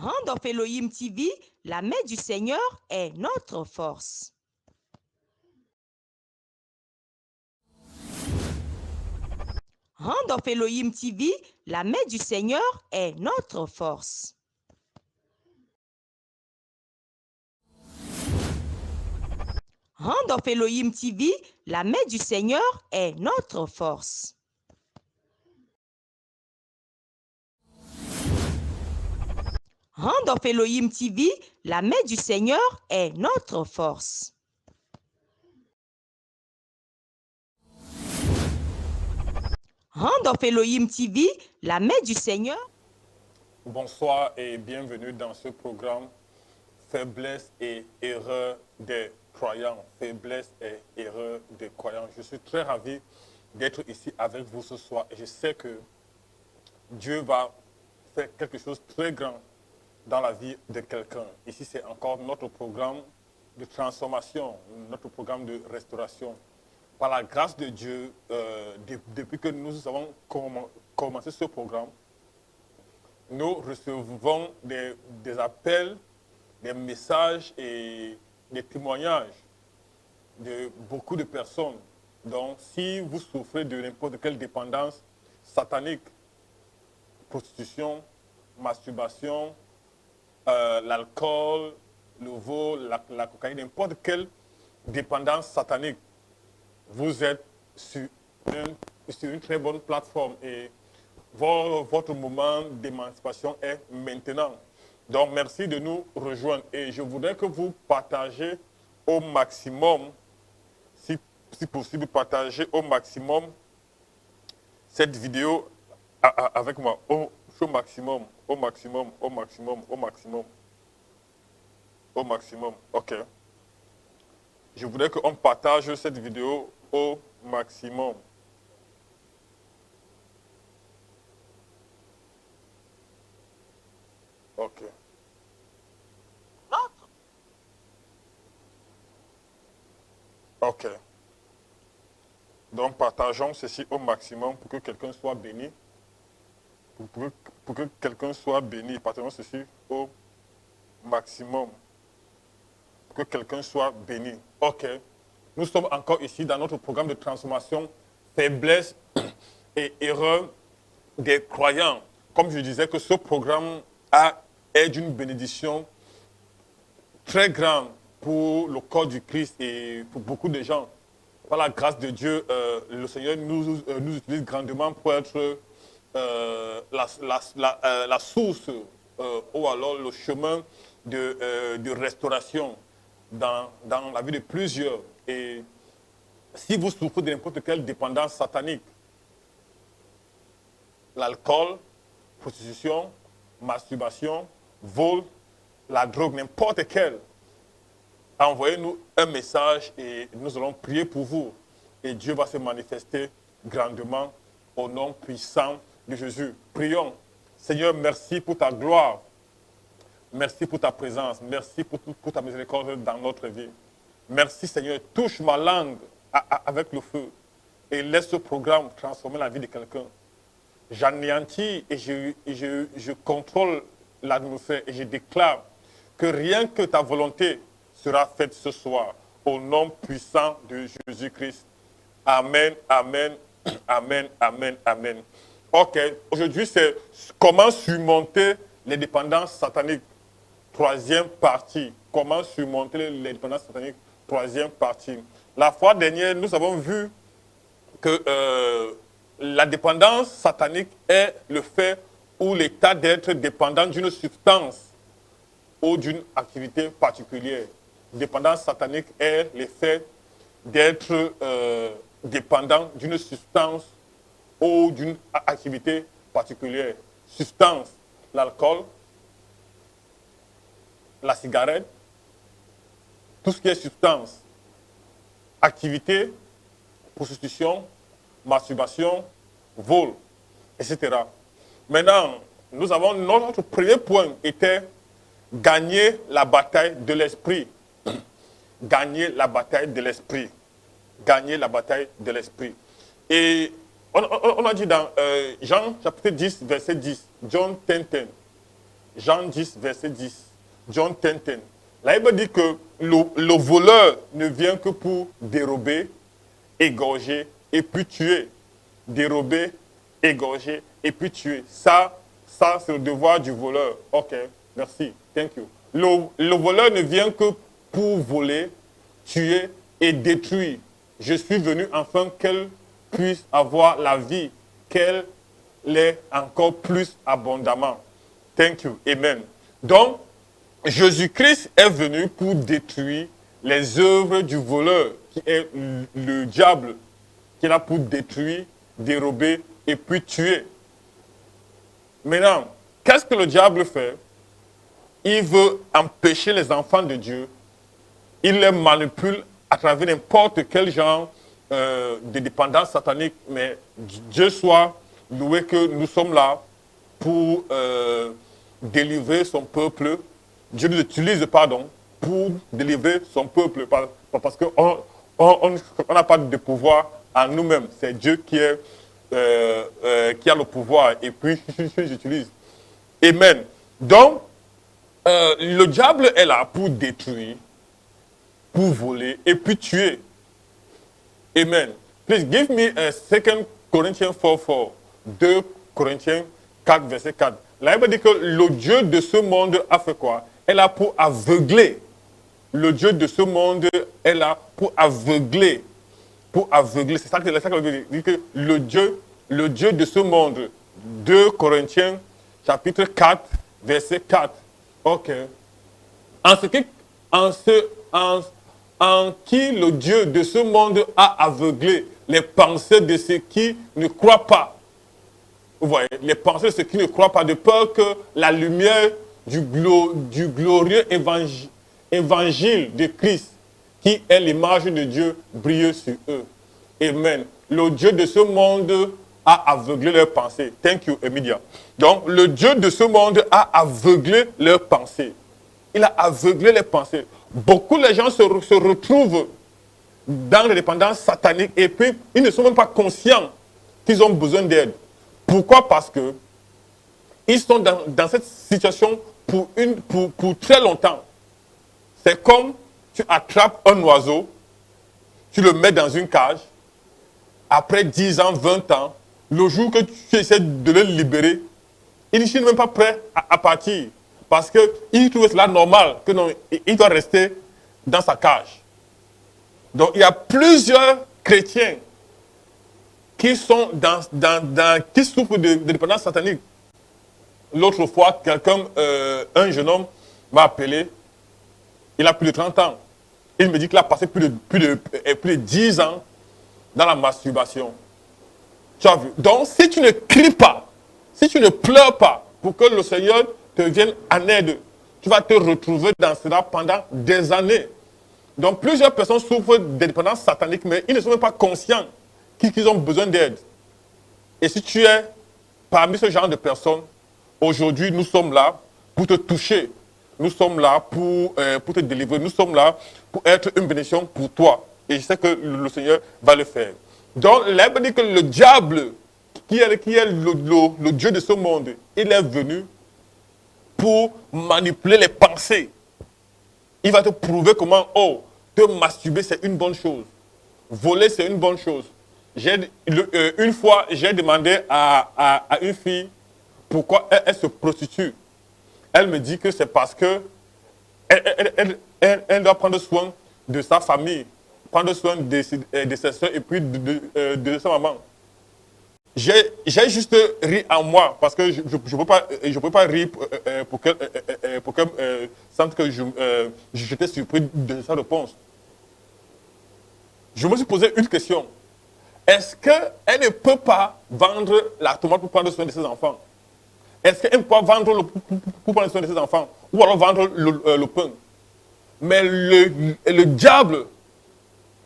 Randolph Elohim TV, la main du Seigneur est notre force. Randolph Elohim TV, la main du Seigneur est notre force. Randolph Elohim TV, la main du Seigneur est notre force. Randolph Elohim TV, la main du Seigneur est notre force. Randolph Elohim TV, la main du Seigneur. Bonsoir et bienvenue dans ce programme Faiblesse et erreur des croyants. Faiblesse et erreur des croyants. Je suis très ravi d'être ici avec vous ce soir et je sais que Dieu va faire quelque chose de très grand dans la vie de quelqu'un. Ici, c'est encore notre programme de transformation, notre programme de restauration. Par la grâce de Dieu, depuis que nous avons commencé ce programme, nous recevons des appels, des messages et des témoignages de beaucoup de personnes. Donc, si vous souffrez de n'importe quelle dépendance satanique, prostitution, masturbation, l'alcool, le vol, la cocaïne, n'importe quelle dépendance satanique, vous êtes sur une très bonne plateforme et votre moment d'émancipation est maintenant. Donc, merci de nous rejoindre. Et je voudrais que vous partagez au maximum, si possible, partagez au maximum cette vidéo avec moi. Au maximum, au maximum, au maximum, au maximum, au maximum. OK. Je voudrais qu'on partage cette vidéo au maximum. OK. OK. Donc, partageons ceci au maximum pour que quelqu'un soit béni. Pour que quelqu'un soit béni, partageons ceci au maximum. Pour que quelqu'un soit béni. OK. Nous sommes encore ici dans notre programme de transformation, faiblesse et erreur des croyants. Comme je disais que ce programme est d'une bénédiction très grande pour le corps du Christ et pour beaucoup de gens. Par la grâce de Dieu, le Seigneur nous utilise grandement pour être la source ou alors le chemin de restauration dans la vie de plusieurs. Et si vous souffrez de n'importe quelle dépendance satanique, l'alcool, prostitution, masturbation, vol, la drogue, n'importe quelle, envoyez-nous un message et nous allons prier pour vous. Et Dieu va se manifester grandement au nom puissant de Jésus. Prions. Seigneur, merci pour ta gloire. Merci pour ta présence. Merci pour ta miséricorde dans notre vie. Merci Seigneur. Touche ma langue avec le feu et laisse ce programme transformer la vie de quelqu'un. J'anéantis et je contrôle l'atmosphère et je déclare que rien que ta volonté sera faite ce soir, au nom puissant de Jésus-Christ. Amen, amen, amen, amen, amen. OK, aujourd'hui c'est comment surmonter les dépendances sataniques. Troisième partie. Comment surmonter les dépendances sataniques. Troisième partie. La fois dernière, nous avons vu que la dépendance satanique est le fait ou l'état d'être dépendant d'une substance ou d'une activité particulière. Dépendance satanique est l'effet d'être dépendant d'une substance ou d'une activité particulière. Substance, l'alcool, la cigarette, tout ce qui est substance. Activité, prostitution, masturbation, vol, etc. Maintenant, nous avons notre premier point était gagner la bataille de l'esprit. Gagner la bataille de l'esprit. Gagner la bataille de l'esprit. Et on a dit dans Jean chapitre 10, verset 10, John 10, 10, Jean 10, verset 10. John 10, 10. La Bible dit que le voleur ne vient que pour dérober, égorger et puis tuer. Dérober, égorger et puis tuer. Ça c'est le devoir du voleur. Ok, merci. Thank you. Le voleur ne vient que pour voler, tuer et détruire. Je suis venu afin qu'elle puisse avoir la vie, qu'elle l'ait encore plus abondamment. Thank you. Amen. Donc, Jésus-Christ est venu pour détruire les œuvres du voleur, qui est le diable, qui est là pour détruire, dérober et puis tuer. Maintenant, qu'est-ce que le diable fait? Il veut empêcher les enfants de Dieu. Il les manipule à travers n'importe quel genre de dépendance satanique. Mais Dieu soit loué que nous sommes là pour délivrer son peuple. Dieu nous utilise, pour délivrer son peuple. Parce qu'on n'a pas de pouvoir en nous-mêmes. C'est Dieu qui a le pouvoir. Et puis, j'utilise. Amen. Donc, le diable est là pour détruire, pour voler et puis tuer. Amen. Please give me 2 Corinthians 4:4. 2 Corinthiens 4, verset 4. La Bible dit que le Dieu de ce monde a fait quoi? Elle a pour aveugler. Le Dieu de ce monde est là pour aveugler. Pour aveugler. C'est ça que la Bible dit, que le Dieu de ce monde. 2 Corinthiens chapitre 4, verset 4. Ok. En qui le Dieu de ce monde a aveuglé les pensées de ceux qui ne croient pas. Vous voyez, les pensées de ceux qui ne croient pas, de peur que la lumière du glorieux évangile de Christ, qui est l'image de Dieu, brille sur eux. Amen. Le Dieu de ce monde a aveuglé leurs pensées. Thank you, Emilia. Donc, le Dieu de ce monde a aveuglé leurs pensées. Il a aveuglé les pensées. Beaucoup de gens se retrouvent dans les dépendances sataniques et puis ils ne sont même pas conscients qu'ils ont besoin d'aide. Pourquoi? Parce que ils sont dans cette situation pour très longtemps. C'est comme tu attrapes un oiseau, tu le mets dans une cage, après 10 ans, 20 ans, le jour que tu essaies de le libérer, il n'est même pas prêt à partir. Parce qu'il trouve cela normal, que non, il doit rester dans sa cage. Donc il y a plusieurs chrétiens qui sont qui souffrent de dépendance satanique. L'autre fois, un jeune homme m'a appelé, il a plus de 30 ans. Il me dit qu'il a passé plus de 10 ans dans la masturbation. Tu as vu? Donc si tu ne cries pas, si tu ne pleures pas pour que le Seigneur te vienne en aide, tu vas te retrouver dans cela pendant des années. Donc plusieurs personnes souffrent de dépendance satanique, mais ils ne sont même pas conscients qu'ils ont besoin d'aide. Et si tu es parmi ce genre de personnes, aujourd'hui nous sommes là pour te toucher. Nous sommes là pour te délivrer. Nous sommes là pour être une bénédiction pour toi. Et je sais que le Seigneur va le faire. Donc la Bible dit que le diable, qui est le Dieu de ce monde, il est venu pour manipuler les pensées. Il va te prouver comment, te masturber, c'est une bonne chose. Voler, c'est une bonne chose. Une fois, j'ai demandé à une fille pourquoi elle se prostitue. Elle me dit que c'est parce que elle doit prendre soin de sa famille, prendre soin de ses soeurs et puis de sa maman. J'ai juste ri en moi parce que je ne peux pas rire pour qu'elle sente que j'étais surpris de sa réponse. Je me suis posé une question. Est-ce qu'elle ne peut pas vendre la tomate pour prendre soin de ses enfants? Est-ce qu'elle peut vendre pour prendre soin de ses enfants? Ou alors vendre le pain? Mais le diable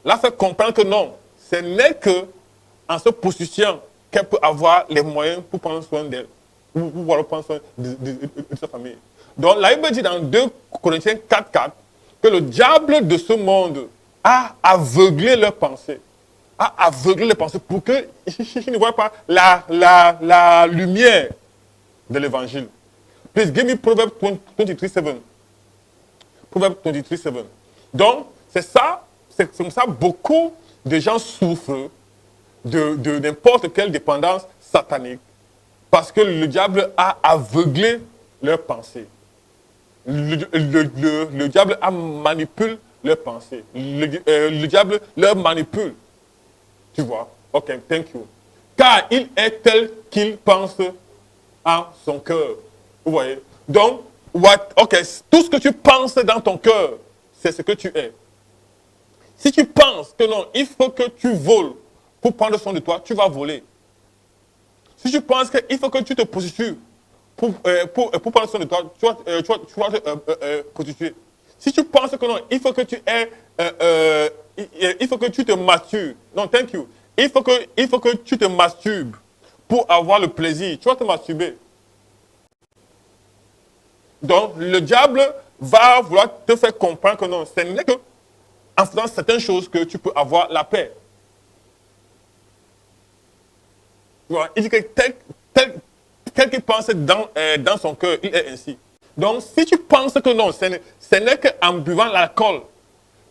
l'a fait comprendre que non. Ce n'est qu'en se prostituant qu'elle peut avoir les moyens pour prendre soin d'elle. Ou alors prendre soin de sa famille. Donc la Bible dit dans 2 Corinthiens 4:4 que le diable de ce monde a aveuglé leurs pensées. A aveuglé les pensées pour qu'ils ne voient pas la lumière de l'évangile. Please give me Proverbs 23:7. Proverbs 23:7. Donc, c'est comme ça, beaucoup de gens souffrent de n'importe quelle dépendance satanique parce que le diable a aveuglé leurs pensées. Le diable manipule leurs pensées. Le diable leur manipule. Tu vois? Ok, thank you. Car il est tel qu'il pense à son cœur. Vous voyez? Donc, tout ce que tu penses dans ton cœur, c'est ce que tu es. Si tu penses que non, il faut que tu voles pour prendre soin de toi, tu vas voler. Si tu penses qu'il faut que tu te prostitues pour prendre soin de toi, tu vas te prostituer. Si tu penses que non, il faut que tu te masturbes. Non, thank you. Il faut que tu te masturbes pour avoir le plaisir. Tu vas te masturber. Donc, le diable va vouloir te faire comprendre que non, ce n'est que en faisant certaines choses que tu peux avoir la paix. Voilà. Il dit que tel qu'il pense dans son cœur, il est ainsi. Donc, si tu penses que non, ce n'est qu'en buvant l'alcool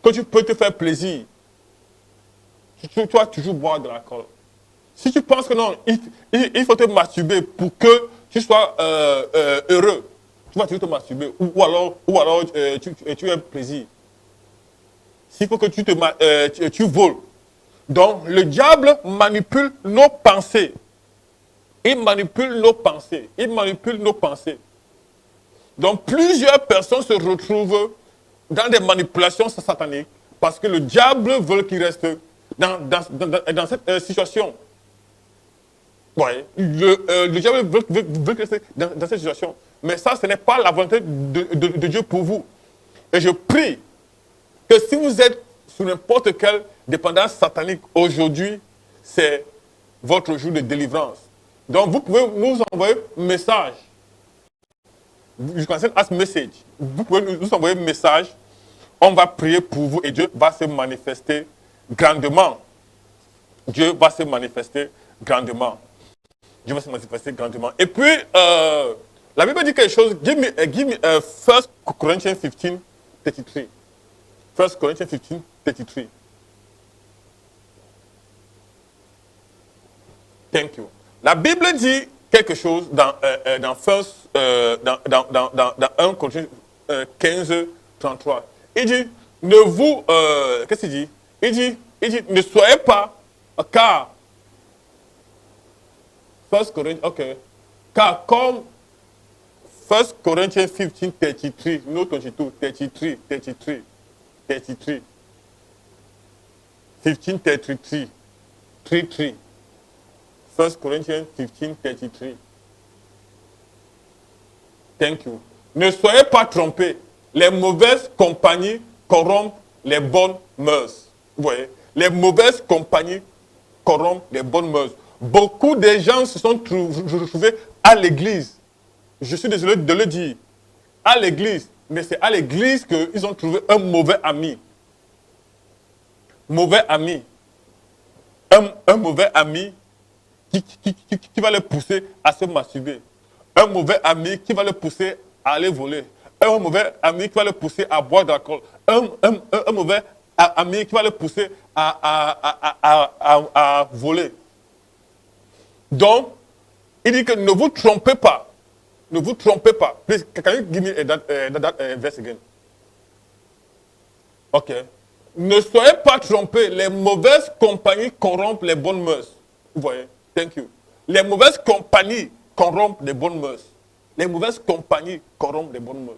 que tu peux te faire plaisir, tu vas toujours boire de l'alcool. Si tu penses que non, il faut te masturber pour que tu sois heureux, tu vas toujours te masturber. Ou alors tu as plaisir. S'il faut que tu voles. Donc, le diable manipule nos pensées. Il manipule nos pensées. Il manipule nos pensées. Donc, plusieurs personnes se retrouvent dans des manipulations sataniques parce que le diable veut qu'ils restent dans cette situation. Ouais. Le diable veut qu'ils restent dans cette situation. Mais ça, ce n'est pas la volonté de Dieu pour vous. Et je prie que si vous êtes sous n'importe quelle dépendance satanique aujourd'hui, c'est votre jour de délivrance. Donc, vous pouvez nous envoyer un message. You can send us message. Vous pouvez nous envoyer un message. On va prier pour vous et Dieu va se manifester grandement. Dieu va se manifester grandement. Dieu va se manifester grandement. Et puis, la Bible dit quelque chose. Give me 1 Corinthians 15, 33. 1 Corinthians 15, 33. Thank you. La Bible dit quelque chose dans 1 Corinthiens 15, 33. Il dit, qu'est-ce qu'il dit? Il dit, ne soyez pas, car, 1 Corinthians, ok, car comme 1 Corinthians 15, 33, no 22, 33, 33, 33, 15, 33, 33. 1 Corinthians 15, 33. Thank you. Ne soyez pas trompés. Les mauvaises compagnies corrompent les bonnes mœurs. Vous voyez? Les mauvaises compagnies corrompent les bonnes mœurs. Beaucoup de gens se sont retrouvés à l'église. Je suis désolé de le dire. À l'église. Mais c'est à l'église qu'ils ont trouvé un mauvais ami. Mauvais ami. Un mauvais ami qui va les pousser à se masturber. Un mauvais ami qui va les pousser à aller voler. Un mauvais ami qui va les pousser à boire de l'alcool. Un mauvais ami qui va les pousser à voler. Donc, il dit que ne vous trompez pas. Ne vous trompez pas. Please, can you give me that verse again? Ok. Ne soyez pas trompés. Les mauvaises compagnies corrompent les bonnes mœurs. Vous voyez? Thank you. Les mauvaises compagnies corrompent les bonnes mœurs. Les mauvaises compagnies corrompent les bonnes mœurs.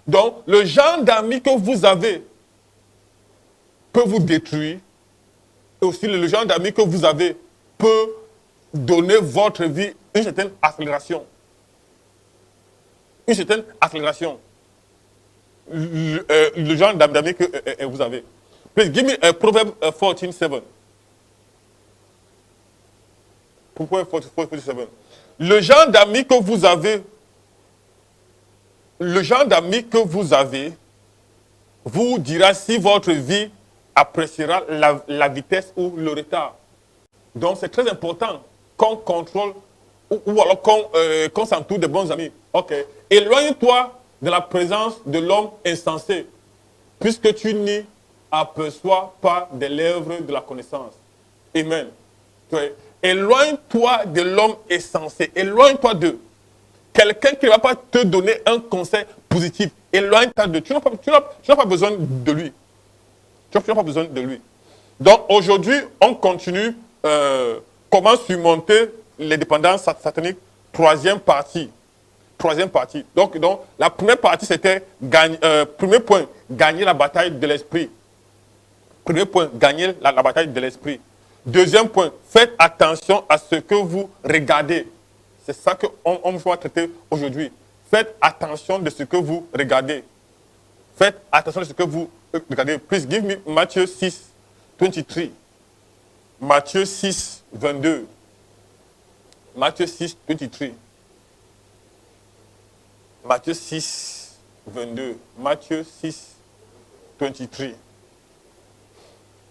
Donc, le genre d'amis que vous avez peut vous détruire. Et aussi, le genre d'amis que vous avez peut donner votre vie une certaine accélération. Une certaine accélération. Le genre d'amis que vous avez. Please give me Proverbs 14:7. Pourquoi 14:7? Le genre d'amis que vous avez, vous dira si votre vie appréciera la vitesse ou le retard. Donc c'est très important qu'on contrôle ou alors qu'on s'entoure de bons amis. Ok. Éloigne-toi de la présence de l'homme insensé, puisque tu n'y aperçois pas des lèvres de la connaissance. Amen. Éloigne-toi de l'homme insensé. Éloigne-toi d'eux. Quelqu'un qui ne va pas te donner un conseil positif. Éloigne-toi de. Tu n'as pas besoin de lui. Tu n'as pas besoin de lui. Donc aujourd'hui, on continue comment surmonter les dépendances sataniques. Troisième partie. Donc la première partie, c'était premier point, gagner la bataille de l'esprit. Premier point, gagner la bataille de l'esprit. Deuxième point, faites attention à ce que vous regardez. C'est ça qu'on va traiter aujourd'hui. Faites attention de ce que vous regardez. Faites attention de ce que vous regardez. Please give me Matthieu 6, 23. Matthieu 6, 22. Matthieu 6, 23. Matthieu 6, 22. Matthieu 6, 23.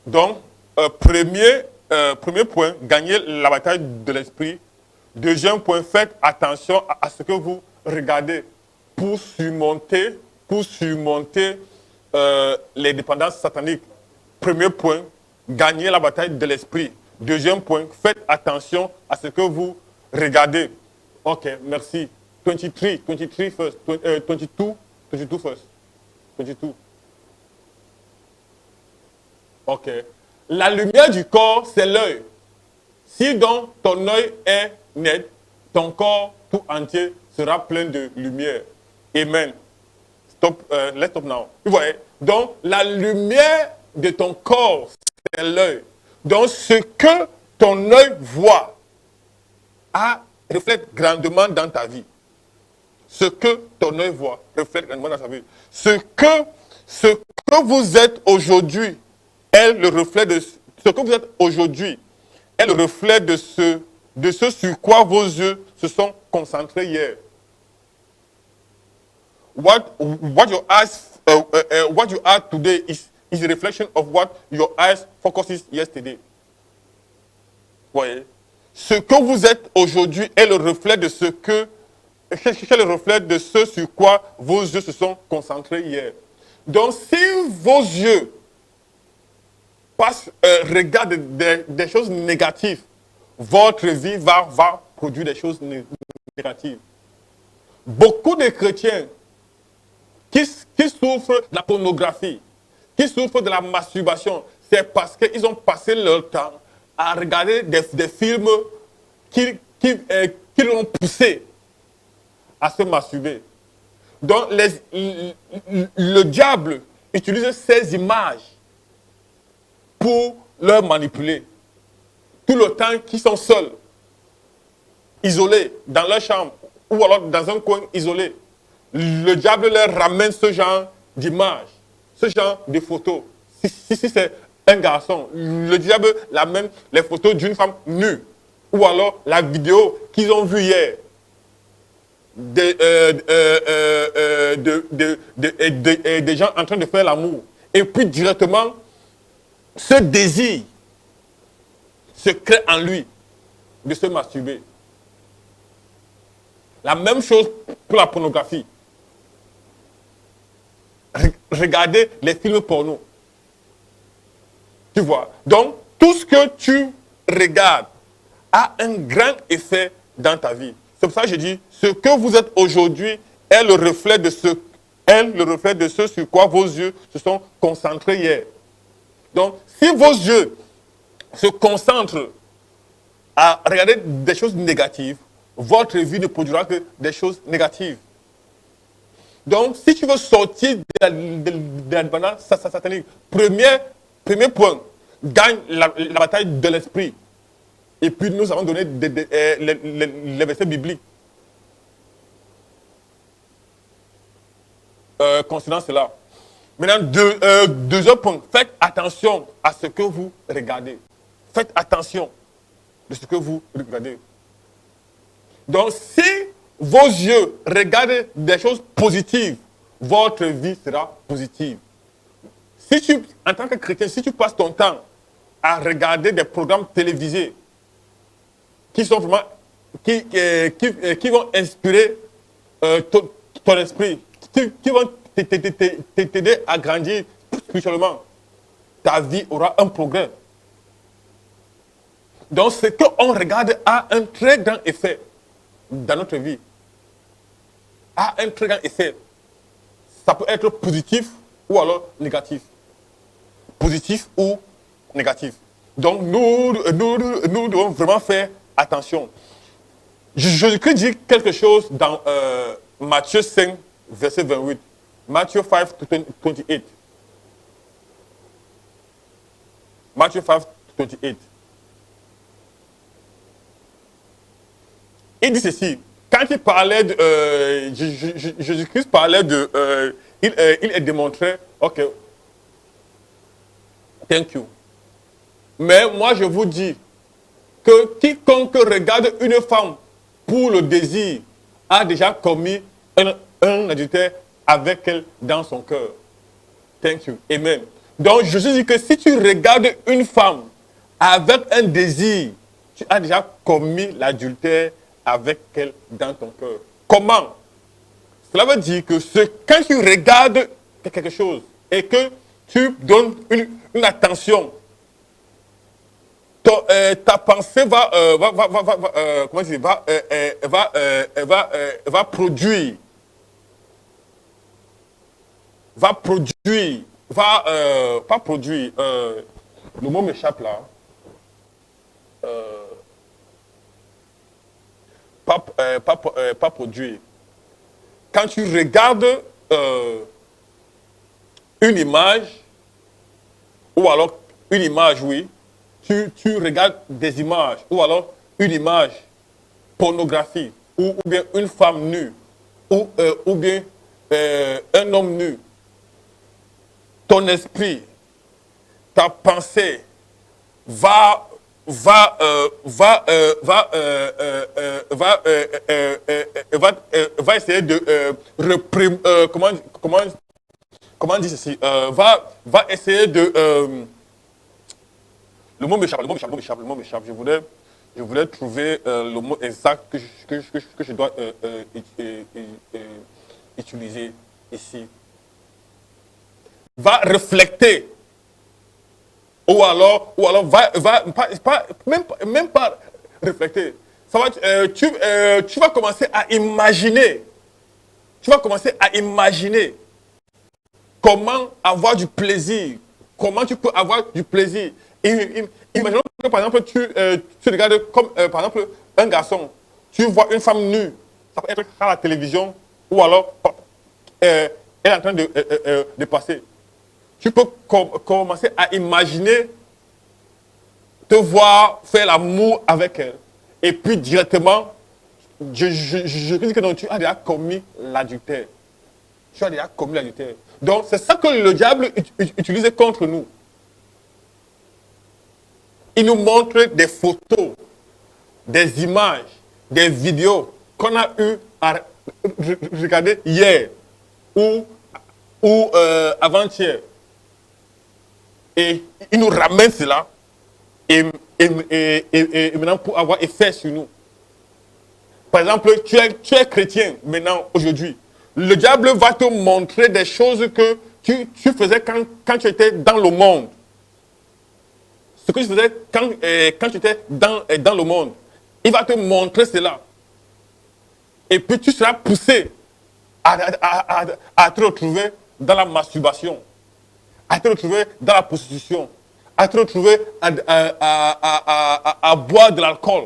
Donc, premier point, gagner la bataille de l'esprit. Deuxième point, faites attention à ce que vous regardez pour surmonter les dépendances sataniques. Premier point, gagner la bataille de l'esprit. Deuxième point, faites attention à ce que vous regardez. Ok, merci. 23 first. 22 first. 22. Ok. La lumière du corps, c'est l'œil. Si donc ton œil est net, ton corps tout entier sera plein de lumière. Amen. Stop, let's stop now. Vous voyez? Donc, la lumière de ton corps, c'est l'œil. Donc, ce que ton œil voit reflète grandement dans ta vie. Ce que ton œil voit reflète grandement dans ta vie. Ce que vous êtes aujourd'hui est le reflet de ce que vous êtes aujourd'hui est le reflet de ce sur quoi vos yeux se sont concentrés hier. What you are today is a reflection of what your eyes focuses yesterday. Voyez? Ce que vous êtes aujourd'hui est le reflet de ce sur quoi vos yeux se sont concentrés hier. Donc, si vos yeux regardent des choses négatives, votre vie va produire des choses négatives. Beaucoup de chrétiens qui souffrent de la pornographie, qui souffrent de la masturbation, c'est parce qu'ils ont passé leur temps à regarder des films qui l'ont poussé à se masturber. Donc, le diable utilise ces images pour leur manipuler. Tout le temps qu'ils sont seuls, isolés, dans leur chambre, ou alors dans un coin isolé. Le diable leur ramène ce genre d'images, ce genre de photos. Si c'est un garçon, le diable ramène les photos d'une femme nue, ou alors la vidéo qu'ils ont vue hier. Des gens en train de faire l'amour. Et puis directement, ce désir se crée en lui de se masturber. La même chose pour la pornographie. Regardez les films porno. Tu vois. Donc, tout ce que tu regardes a un grand effet dans ta vie. C'est pour ça que je dis, ce que vous êtes aujourd'hui est le reflet de ce sur quoi vos yeux se sont concentrés hier. Donc, si vos yeux se concentrent à regarder des choses négatives, votre vie ne produira que des choses négatives. Donc, si tu veux sortir de la dépendance satanique, premier point, gagne la bataille de l'esprit. Et puis, nous avons donné les versets bibliques concernant cela. Maintenant, deuxième point, faites attention à ce que vous regardez. Faites attention de ce que vous regardez. Donc, si vos yeux regardent des choses positives, votre vie sera positive. En tant que chrétien, si tu passes ton temps à regarder des programmes télévisés qui sont vraiment qui vont inspirer ton esprit, qui vont t'aider à grandir spirituellement. Ta vie aura un progrès. Donc, ce qu'on regarde a un très grand effet dans notre vie. A un très grand effet. Ça peut être positif ou alors négatif. Positif ou négatif. Donc, nous devons vraiment faire attention. Jésus-Christ dit quelque chose dans Matthieu 5, verset 28. Matthieu 5, 28. Matthieu 5, 28. Il dit ceci. Quand il parlait de... Jésus-Christ parlait de... il démontrait... Ok. Thank you. Mais moi, je vous dis que quiconque regarde une femme pour le désir a déjà commis un adultère avec elle dans son cœur. Thank you. Amen. Donc, Jésus dit que si tu regardes une femme avec un désir, tu as déjà commis l'adultère avec elle dans ton cœur. Comment? Cela veut dire que quand tu regardes quelque chose et que tu donnes une attention, ta pensée va produire, pas produire, le mot m'échappe là, pas produire. Quand tu regardes une image, ou alors une image, oui, tu regardes des images, ou alors une image, pornographie, ou bien une femme nue, ou bien un homme nu, ton esprit, ta pensée va essayer de réprimer, comment dire ceci, va essayer de le mot m'échappe. Je voulais trouver le mot exact que je dois utiliser ici. Va refléter. Ou alors même pas refléter. Ça va, tu vas commencer à imaginer. Tu vas commencer à imaginer comment avoir du plaisir. Comment tu peux avoir du plaisir. Imaginons que par exemple, tu regardes comme par exemple un garçon. Tu vois une femme nue. Ça peut être à la télévision ou alors elle est en train de passer. Tu peux commencer à imaginer te voir faire l'amour avec elle. Et puis directement, je dis que non, tu as déjà commis l'adultère. Tu as déjà commis l'adultère. Donc c'est ça que le diable utilise contre nous. Il nous montre des photos, des images, des vidéos qu'on a eu à regarder hier ou avant-hier. Et il nous ramène cela et maintenant pour avoir effet sur nous. Par exemple, tu es chrétien maintenant, aujourd'hui. Le diable va te montrer des choses que tu faisais quand tu étais dans le monde. Ce que tu faisais quand tu étais dans le monde. Il va te montrer cela. Et puis tu seras poussé à te retrouver dans la masturbation, à te retrouver dans la prostitution, à te retrouver à boire de l'alcool.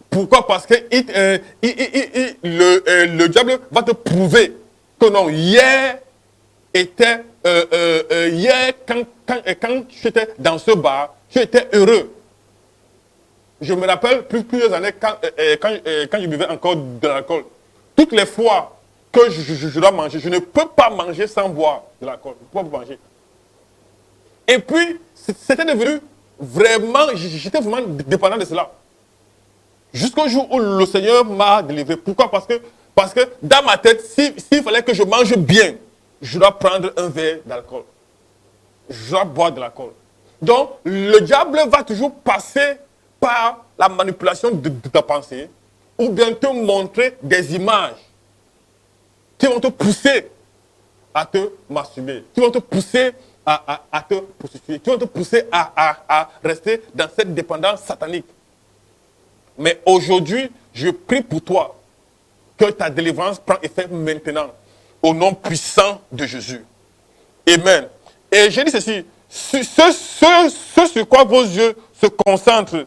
Pourquoi? Parce que le diable va te prouver que non, hier, quand tu étais dans ce bar, tu étais heureux. Je me rappelle plusieurs années quand je buvais encore de l'alcool. Toutes les fois que je dois manger, je ne peux pas manger sans boire de l'alcool. Je ne peux pas manger. Et puis, c'était devenu vraiment, j'étais vraiment dépendant de cela. Jusqu'au jour où le Seigneur m'a délivré. Pourquoi? Parce que dans ma tête, s'il fallait que je mange bien, je dois prendre un verre d'alcool. Je dois boire de l'alcool. Donc, le diable va toujours passer par la manipulation de ta pensée, ou bien te montrer des images qui vont te pousser à te masturber, qui vont te pousser à te prostituer, qui vont te pousser à rester dans cette dépendance satanique. Mais aujourd'hui, je prie pour toi que ta délivrance prend effet maintenant, au nom puissant de Jésus. Amen. Et je dis ceci, ce sur quoi vos yeux se concentrent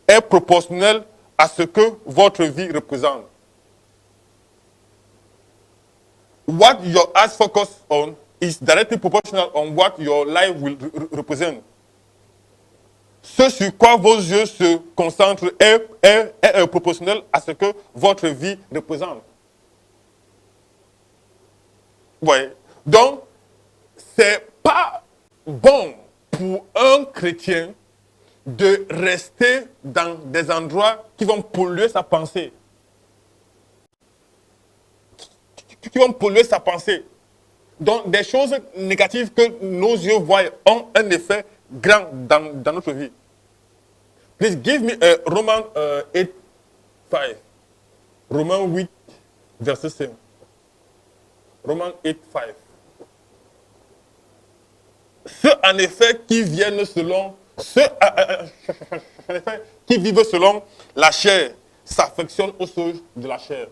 est proportionnel à ce que votre vie représente. What your eyes focus on is directly proportional on what your life will represent. Ce sur quoi vos yeux se concentrent est proportionnel à ce que votre vie représente. Ouais. Donc, c'est pas bon pour un chrétien de rester dans des endroits qui vont polluer sa pensée. Qui vont polluer sa pensée. Donc, des choses négatives que nos yeux voient ont un effet grand dans notre vie. Please give me Romans 8, 5. Romains 8, verset 5. Romans 8, 5. Ceux en effet qui viennent selon, ceux en effet qui vivent selon la chair s'affectionnent aux choses de la chair.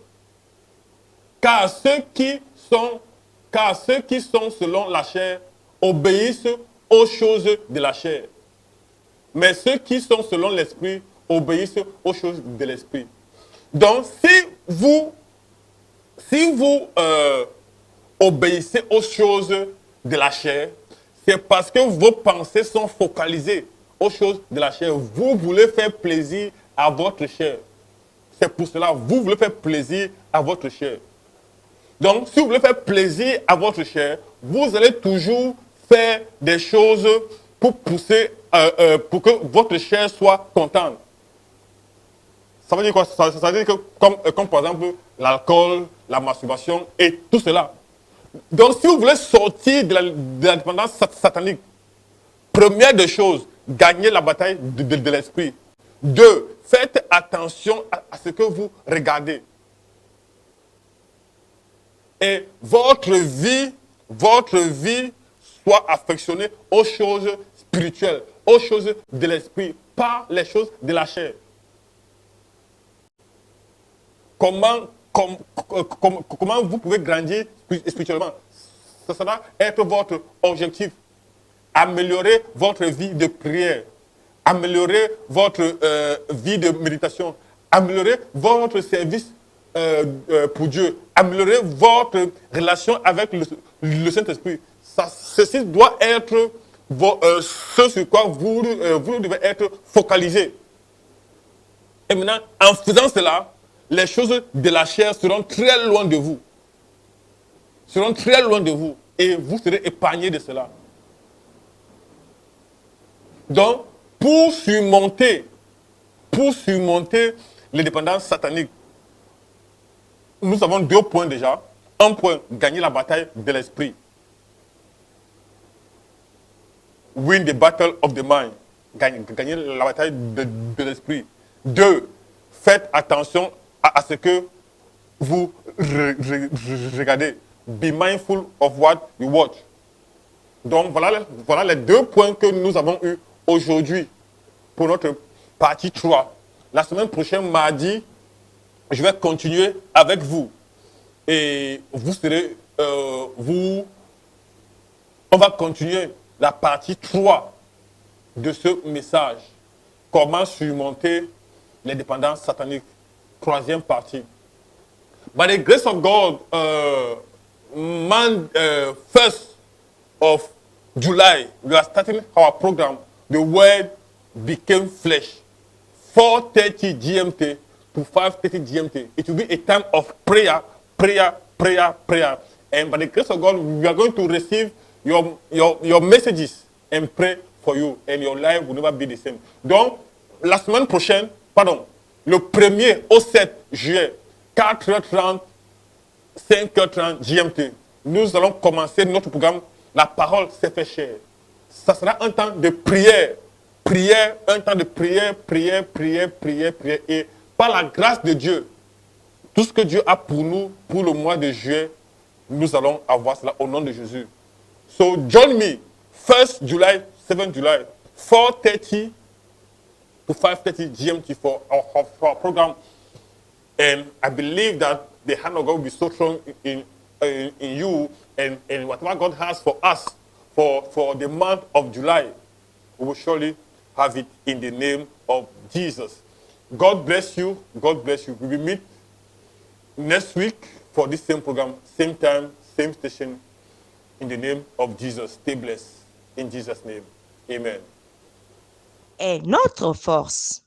Car ceux qui sont selon la chair obéissent aux choses de la chair. Mais ceux qui sont selon l'esprit obéissent aux choses de l'esprit. Donc, si vous obéissez aux choses de la chair, c'est parce que vos pensées sont focalisées aux choses de la chair. Vous voulez faire plaisir à votre chair. C'est pour cela que vous voulez faire plaisir à votre chair. Donc, si vous voulez faire plaisir à votre chair, vous allez toujours faire des choses pour pousser, pour que votre chair soit contente. Ça veut dire quoi? Ça veut dire que, comme par exemple l'alcool, la masturbation et tout cela. Donc, si vous voulez sortir de la dépendance satanique, première des choses, gagnez la bataille de l'esprit. 2, faites attention à ce que vous regardez. Et votre vie soit affectionnée aux choses spirituelles, aux choses de l'esprit, pas les choses de la chair. Comment vous pouvez grandir spirituellement? Ça va être votre objectif. Améliorer votre vie de prière, améliorer votre vie de méditation, améliorer votre service pour Dieu, améliorer votre relation avec le Saint-Esprit. Ceci doit être ce sur quoi vous devez être focalisé. Et maintenant, en faisant cela, les choses de la chair seront très loin de vous. Seront très loin de vous. Et vous serez épargnés de cela. Donc, pour surmonter les dépendances sataniques, nous avons 2 points déjà. Un point, gagner la bataille de l'esprit. Win the battle of the mind. Gagner la bataille de l'esprit. 2, faites attention à ce que vous regardez. Be mindful of what you watch. Donc, voilà les 2 points que nous avons eus aujourd'hui pour notre partie 3. La semaine prochaine, mardi, je vais continuer avec vous. Et vous serez... on va continuer la partie 3 de ce message. Comment surmonter les dépendances sataniques. 3e partie. By the grace of God, 1st of July, we are starting our program. The Word became flesh. 4:30 GMT to 5:30 GMT. It will be a time of prayer. And by the grace of God, we are going to receive your messages and pray for you. And your life will never be the same. Donc, la semaine prochaine, le 1er au 7 juillet, 4h30, 5h30 GMT, nous allons commencer notre programme. La parole s'est fait chair. Ça sera un temps de prière prière, un temps de prière. Et par la grâce de Dieu, tout ce que Dieu a pour nous, pour le mois de juillet, nous allons avoir cela au nom de Jésus. So join me, 1st July, 7th July, 4:30 to 5:30 GMT for our program. And I believe that the hand of God will be so strong in you and whatever God has for us for the month of July, we will surely have it in the name of Jesus. God bless you. God bless you. We will meet next week for this same program, same time, same station, in the name of Jesus. Stay blessed. In Jesus' name. Amen. Est notre force.